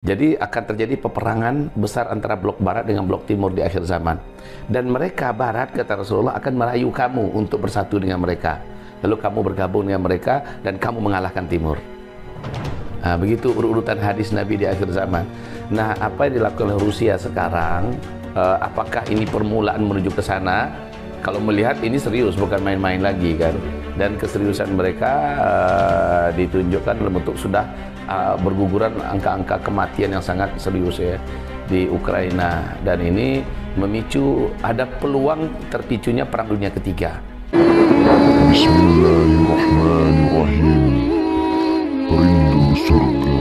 Jadi akan terjadi peperangan besar antara blok barat dengan blok timur di akhir zaman. Dan mereka barat, kata Rasulullah, akan merayu kamu untuk bersatu dengan mereka. Lalu kamu bergabung dengan mereka dan kamu mengalahkan timur. Nah, begitu urutan hadis Nabi di akhir zaman. Nah, apa yang dilakukan oleh Rusia sekarang, apakah ini permulaan menuju ke sana? Kalau melihat ini serius, bukan main-main lagi kan. Dan keseriusan mereka ditunjukkan dalam bentuk sudah berguguran angka-angka kematian yang sangat serius ya di Ukraina, dan ini memicu ada peluang terpicunya perang dunia ketiga. Bismillahirrahmanirrahim. Rindu surga.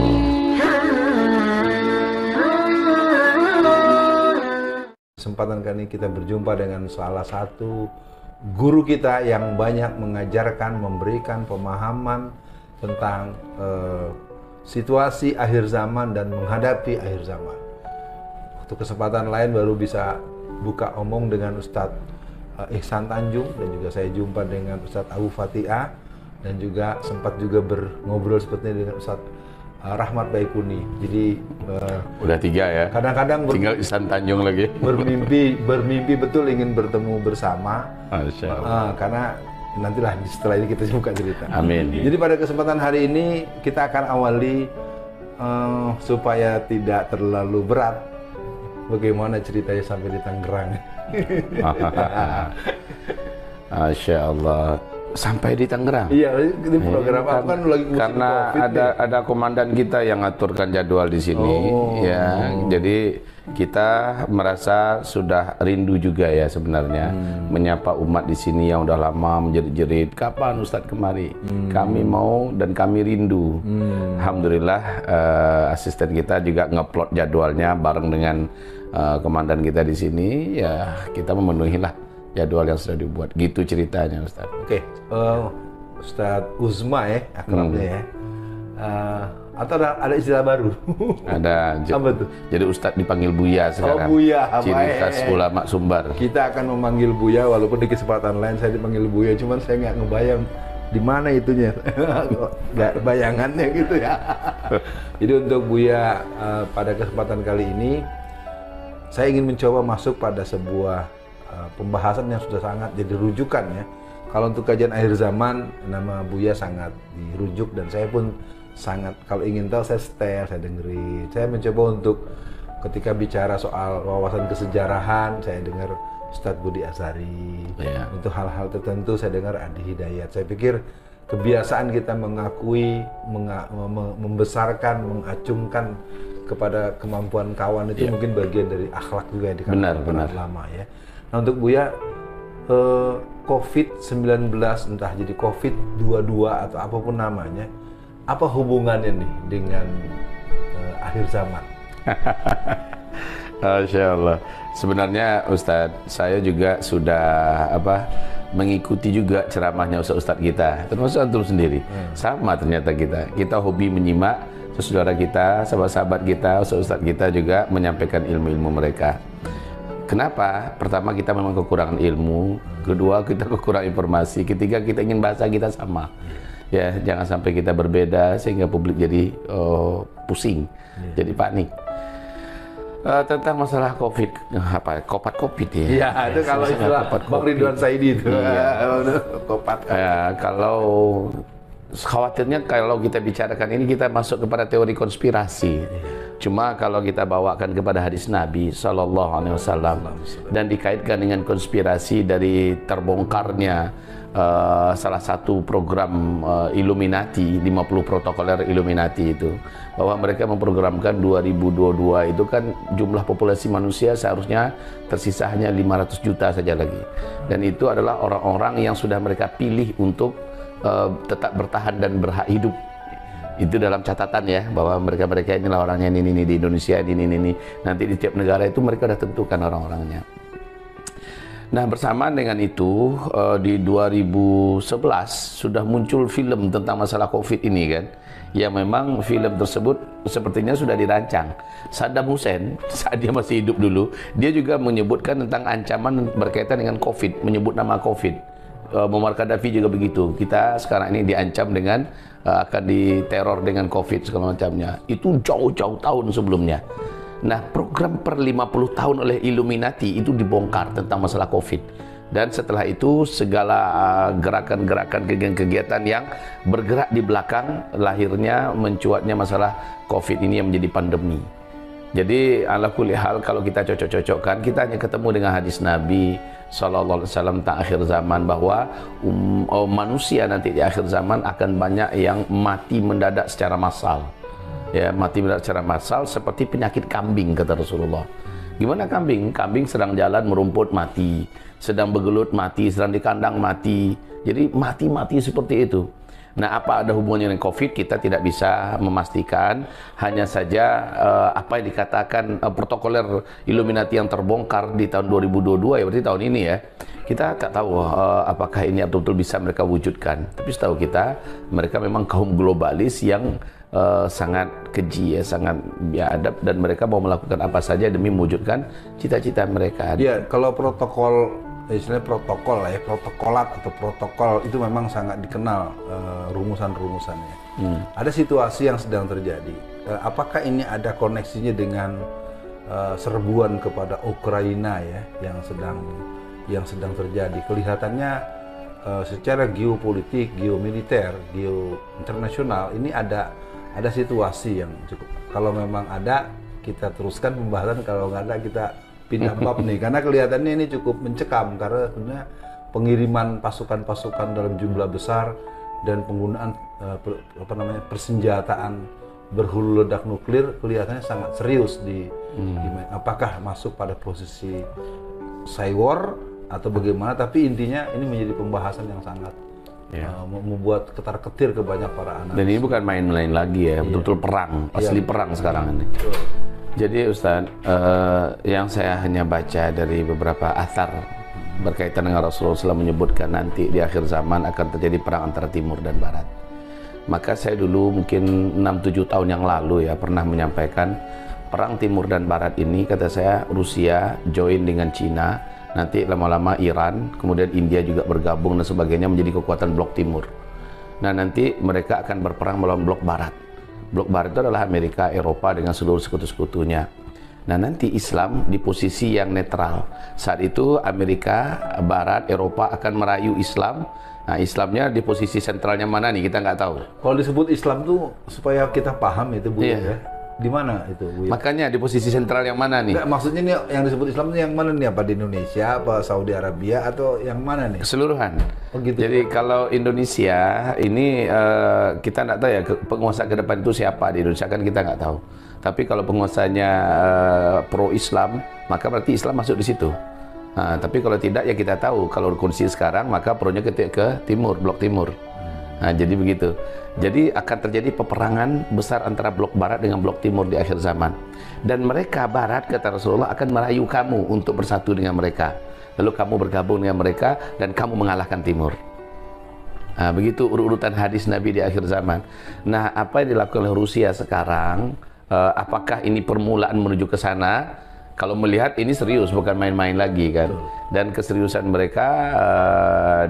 Kesempatan kali ini kita berjumpa dengan salah satu guru kita yang banyak mengajarkan, memberikan pemahaman tentang situasi akhir zaman dan menghadapi akhir zaman. Waktu kesempatan lain baru bisa buka omong dengan Ustadz Ihsan Tanjung, dan juga saya jumpa dengan Ustadz Abu Fatihah, dan juga sempat juga ngobrol seperti ini dengan Ustadz Rahmat Baikuni. Jadi udah 3 ya. Kadang-kadang tinggal Ihsan Tanjung lagi. bermimpi betul ingin bertemu bersama. Masya Allah. Karena nantilah setelah ini kita buka cerita. Amin. Jadi pada kesempatan hari ini kita akan awali supaya tidak terlalu berat, bagaimana ceritanya sampai di Tangerang. Masya Allah. Sampai di Tangerang. Iya, ini program aku kan lagi musim karena COVID ada komandan kita yang ngaturkan jadwal di sini, ya. Jadi kita merasa sudah rindu juga ya sebenarnya menyapa umat di sini yang udah lama menjerit-jerit, kapan Ustadz kemari? Kami mau dan kami rindu. Alhamdulillah asisten kita juga ngeplot jadwalnya bareng dengan komandan kita di sini, ya kita memenuhilah jadwal yang sudah dibuat. Gitu ceritanya Ustadz. Oke, Ustadz Uzma ya akrabnya ya. Atau ada istilah baru? Ada. Apa tuh? Jadi Ustadz dipanggil Buya sekarang. Oh, Buya. Ciri khas ulama Sumbar. Kita akan memanggil Buya, walaupun di kesempatan lain saya dipanggil Buya, cuman saya nggak ngebayang di mana itunya. Nggak bayangannya gitu ya. Jadi untuk Buya pada kesempatan kali ini saya ingin mencoba masuk pada sebuah pembahasan yang sudah sangat jadi rujukan ya. Kalau untuk kajian akhir zaman, nama Buya sangat dirujuk, dan saya pun sangat, kalau ingin tahu saya setel, saya dengerin. Saya mencoba untuk ketika bicara soal wawasan kesejarahan, saya dengar Ustadz Budi Azhari. Ya. Untuk hal-hal tertentu saya dengar Adi Hidayat. Saya pikir kebiasaan kita mengakui, membesarkan, mengacungkan kepada kemampuan kawan itu mungkin bagian dari akhlak juga di kalangan lama ya. Nah untuk Buya, COVID-19, entah jadi COVID-22 atau apapun namanya, apa hubungannya nih dengan akhir zaman? Masya Allah. Sebenarnya Ustadz, saya juga sudah mengikuti juga ceramahnya Ustadz kita, termasuk antum sendiri. Sama ternyata kita hobi menyimak saudara kita, sahabat-sahabat kita, Ustadz kita juga menyampaikan ilmu-ilmu mereka. Kenapa? Pertama, kita memang kekurangan ilmu. Kedua, kita kekurangan informasi. Ketiga, kita ingin bahasa kita sama. Ya, jangan sampai kita berbeda sehingga publik jadi pusing, jadi panik. Tentang masalah COVID, COVID ya? Iya, itu kalau istilah Bang Ridwan Saidi itu. Kalau khawatirnya kalau kita bicarakan ini kita masuk kepada teori konspirasi. Cuma kalau kita bawakan kepada hadis Nabi Sallallahu Alaihi Wasallam dan dikaitkan dengan konspirasi dari terbongkarnya salah satu program Illuminati, 50 protokoler Illuminati itu, bahwa mereka memprogramkan 2022 itu kan jumlah populasi manusia seharusnya tersisa hanya 500 juta saja lagi, dan itu adalah orang-orang yang sudah mereka pilih untuk tetap bertahan dan berhak hidup. Itu dalam catatan ya, bahwa mereka inilah orangnya, ini di Indonesia, ini nanti di tiap negara itu mereka sudah tentukan orang-orangnya. Nah, bersamaan dengan itu di 2011 sudah muncul film tentang masalah COVID ini kan, yang memang film tersebut sepertinya sudah dirancang. Saddam Hussein saat dia masih hidup dulu, dia juga menyebutkan tentang ancaman berkaitan dengan COVID, menyebut nama COVID. Muammar Gaddafi juga begitu. Kita sekarang ini diancam dengan akan diteror dengan COVID segala macamnya. Itu jauh-jauh tahun sebelumnya. Nah, program per 50 tahun oleh Illuminati itu dibongkar tentang masalah COVID. Dan setelah itu segala gerakan-gerakan kegiatan yang bergerak di belakang lahirnya mencuatnya masalah COVID ini yang menjadi pandemi. Jadi ala kulli hal kalau kita cocok-cocokkan, kita hanya ketemu dengan hadis Nabi sallallahu alaihi wasallam tentang akhir zaman, bahwa manusia nanti di akhir zaman akan banyak yang mati mendadak secara massal. Ya, mati mendadak secara massal seperti penyakit kambing, kata Rasulullah. Gimana kambing? Kambing sedang jalan merumput mati, sedang bergelut mati, sedang di kandang mati. Jadi mati-mati seperti itu. Nah, apa ada hubungannya dengan COVID? Kita tidak bisa memastikan. Hanya saja apa yang dikatakan protokoler Illuminati yang terbongkar di tahun 2022, ya berarti tahun ini ya. Kita tak tahu apakah ini betul-betul bisa mereka wujudkan. Tapi setahu kita, mereka memang kaum globalis yang sangat keji, ya, sangat biadab, dan mereka mau melakukan apa saja demi mewujudkan cita-cita mereka. Ya, kalau protokol, istilahnya protokol lah ya, protokolat atau protokol itu memang sangat dikenal rumusan-rumusannya. Ada situasi yang sedang terjadi. Apakah ini ada koneksinya dengan serbuan kepada Ukraina ya, yang sedang terjadi? Kelihatannya secara geopolitik, geomiliter, internasional ini ada situasi yang cukup. Kalau memang ada, kita teruskan pembahasan. Kalau nggak ada, kita pindah bab nih, karena kelihatannya ini cukup mencekam, karena sebenarnya pengiriman pasukan-pasukan dalam jumlah besar dan penggunaan persenjataan berhulu ledak nuklir kelihatannya sangat serius apakah masuk pada posisi cyber atau bagaimana, tapi intinya ini menjadi pembahasan yang sangat membuat ketar-ketir ke banyak para anak. Dan ini bukan main-main lagi ya, betul-betul perang, asli perang sekarang ini. Jadi Ustaz, yang saya hanya baca dari beberapa athar berkaitan dengan Rasulullah SAW menyebutkan nanti di akhir zaman akan terjadi perang antara timur dan barat. Maka saya dulu mungkin 6-7 tahun yang lalu ya pernah menyampaikan perang timur dan barat ini, kata saya, Rusia join dengan Cina, nanti lama-lama Iran, kemudian India juga bergabung dan sebagainya menjadi kekuatan blok timur. Nah, nanti mereka akan berperang melawan blok barat. Blok barat itu adalah Amerika, Eropa dengan seluruh sekutu-sekutunya. Nah, nanti Islam di posisi yang netral. Saat itu Amerika, Barat, Eropa akan merayu Islam. Nah, Islamnya di posisi sentralnya mana nih, kita nggak tahu. Kalau disebut Islam tuh supaya kita paham itu, Bu, ya. Di mana itu, Bu? Makanya di posisi sentral yang mana nih? Nggak, maksudnya nih yang disebut Islam itu yang mana nih? Apa di Indonesia, apa Saudi Arabia, atau yang mana nih? Keseluruhan. Oh, gitu. Jadi kalau Indonesia ini kita nggak tahu ya penguasa ke depan itu siapa di Indonesia, kan kita nggak tahu. Tapi kalau penguasanya pro Islam, maka berarti Islam masuk di situ. Nah, tapi kalau tidak ya kita tahu kalau kondisi sekarang maka pro-nya ke timur, blok timur. Nah, jadi begitu. Jadi akan terjadi peperangan besar antara blok barat dengan blok timur di akhir zaman. Dan mereka barat, kata Rasulullah, akan merayu kamu untuk bersatu dengan mereka. Lalu kamu bergabung dengan mereka dan kamu mengalahkan timur. Nah, begitu urutan hadis Nabi di akhir zaman. Nah, apa yang dilakukan oleh Rusia sekarang, apakah ini permulaan menuju ke sana? Kalau melihat ini serius, bukan main-main lagi kan. Dan keseriusan mereka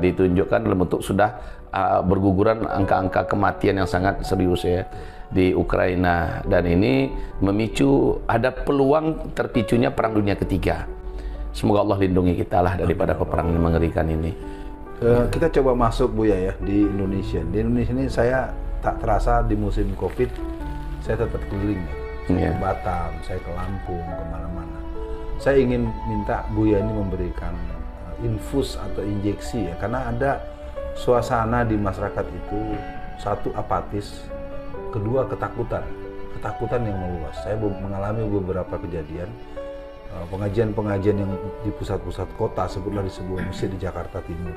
ditunjukkan dalam bentuk sudah berguguran angka-angka kematian yang sangat serius ya di Ukraina, dan ini memicu ada peluang terpicunya perang dunia ketiga. Semoga Allah lindungi kita lah daripada peperangan yang mengerikan ini. Kita coba masuk, Bu ya, di Indonesia. Di Indonesia ini saya tak terasa di musim COVID saya tetap keliling ya. Saya ke Batam, saya ke Lampung, kemana-mana. Saya ingin minta Buya ini memberikan infus atau injeksi ya, karena ada suasana di masyarakat itu, satu apatis, kedua ketakutan yang meluas. Saya mengalami beberapa kejadian pengajian-pengajian yang di pusat-pusat kota, sebutlah di sebuah masjid di Jakarta Timur,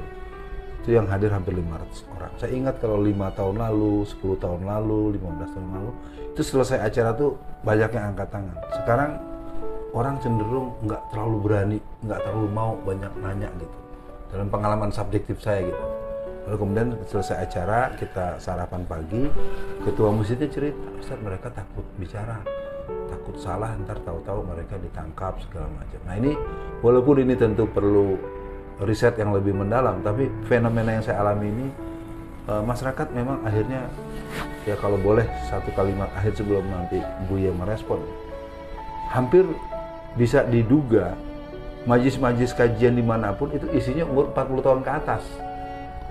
itu yang hadir hampir 500 orang. Saya ingat kalau 5 tahun lalu, 10 tahun lalu, 15 tahun lalu, itu selesai acara tuh banyak yang angkat tangan. Sekarang orang cenderung nggak terlalu berani, nggak terlalu mau banyak nanya gitu. Dalam pengalaman subjektif saya gitu. Lalu kemudian selesai acara, kita sarapan pagi, ketua masjidnya cerita, Ustaz, mereka takut bicara, takut salah, ntar tahu-tahu mereka ditangkap segala macam. Nah ini, walaupun ini tentu perlu riset yang lebih mendalam. Tapi fenomena yang saya alami ini, masyarakat memang akhirnya, ya kalau boleh satu kalimat akhir sebelum nanti Buya merespon, hampir bisa diduga majlis-majlis kajian dimanapun itu isinya umur 40 tahun ke atas.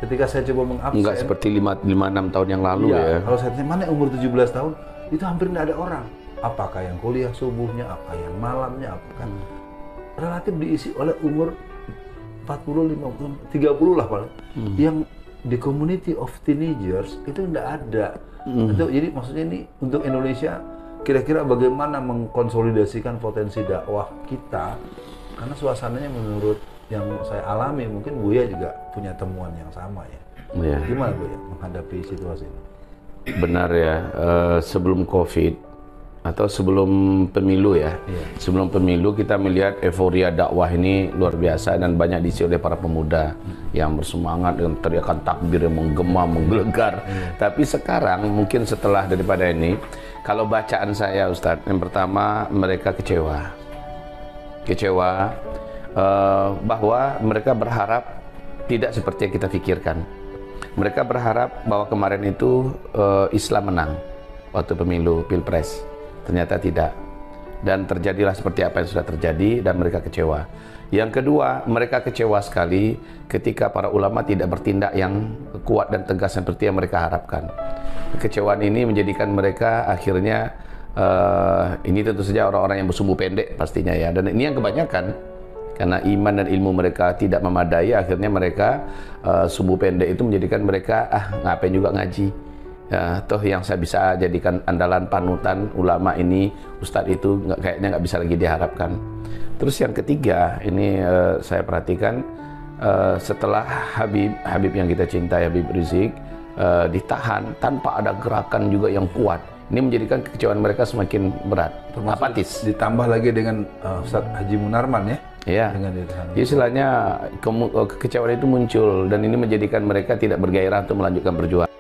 Ketika saya coba mengabsen, Enggak seperti 5-6 tahun yang lalu iya, ya. kalau saya tanya mana umur 17 tahun, itu hampir tidak ada orang. Apakah yang kuliah subuhnya, apa yang malamnya, apakah relatif diisi oleh umur 40, 50, 30 lah paling. Yang di community of teenagers itu tidak ada. Itu, jadi maksudnya ini untuk Indonesia, kira-kira bagaimana mengkonsolidasikan potensi dakwah kita, karena suasananya menurut yang saya alami, mungkin Buya juga punya temuan yang sama ya. Iya. Gimana Buya menghadapi situasi ini? Benar ya, sebelum COVID atau sebelum pemilu ya, sebelum pemilu kita melihat euforia dakwah ini luar biasa dan banyak diisi oleh para pemuda yang bersemangat dengan teriakan takbir yang menggema, menggelegar. Tapi sekarang mungkin setelah daripada ini, kalau bacaan saya Ustadz, yang pertama mereka kecewa bahwa mereka berharap tidak seperti yang kita pikirkan. Mereka berharap bahwa kemarin itu Islam menang waktu pemilu Pilpres. Ternyata tidak. Dan terjadilah seperti apa yang sudah terjadi dan mereka kecewa. Yang kedua, mereka kecewa sekali ketika para ulama tidak bertindak yang kuat dan tegas seperti yang mereka harapkan. Kekecewaan ini menjadikan mereka akhirnya ini tentu saja orang-orang yang bersumbu pendek pastinya ya. Dan ini yang kebanyakan. Karena iman dan ilmu mereka tidak memadai, akhirnya mereka sumbu pendek itu menjadikan mereka ngapain juga ngaji ya, toh yang saya bisa jadikan andalan panutan ulama ini, ustadz itu kayaknya nggak bisa lagi diharapkan. Terus yang ketiga ini saya perhatikan setelah Habib yang kita cintai, Habib Rizik ditahan tanpa ada gerakan juga yang kuat, ini menjadikan kekecewaan mereka semakin berat, apatis. Ditambah lagi dengan Ustadz Haji Munarman ya. Iya, istilahnya kekecewaan itu muncul dan ini menjadikan mereka tidak bergairah untuk melanjutkan perjuangan.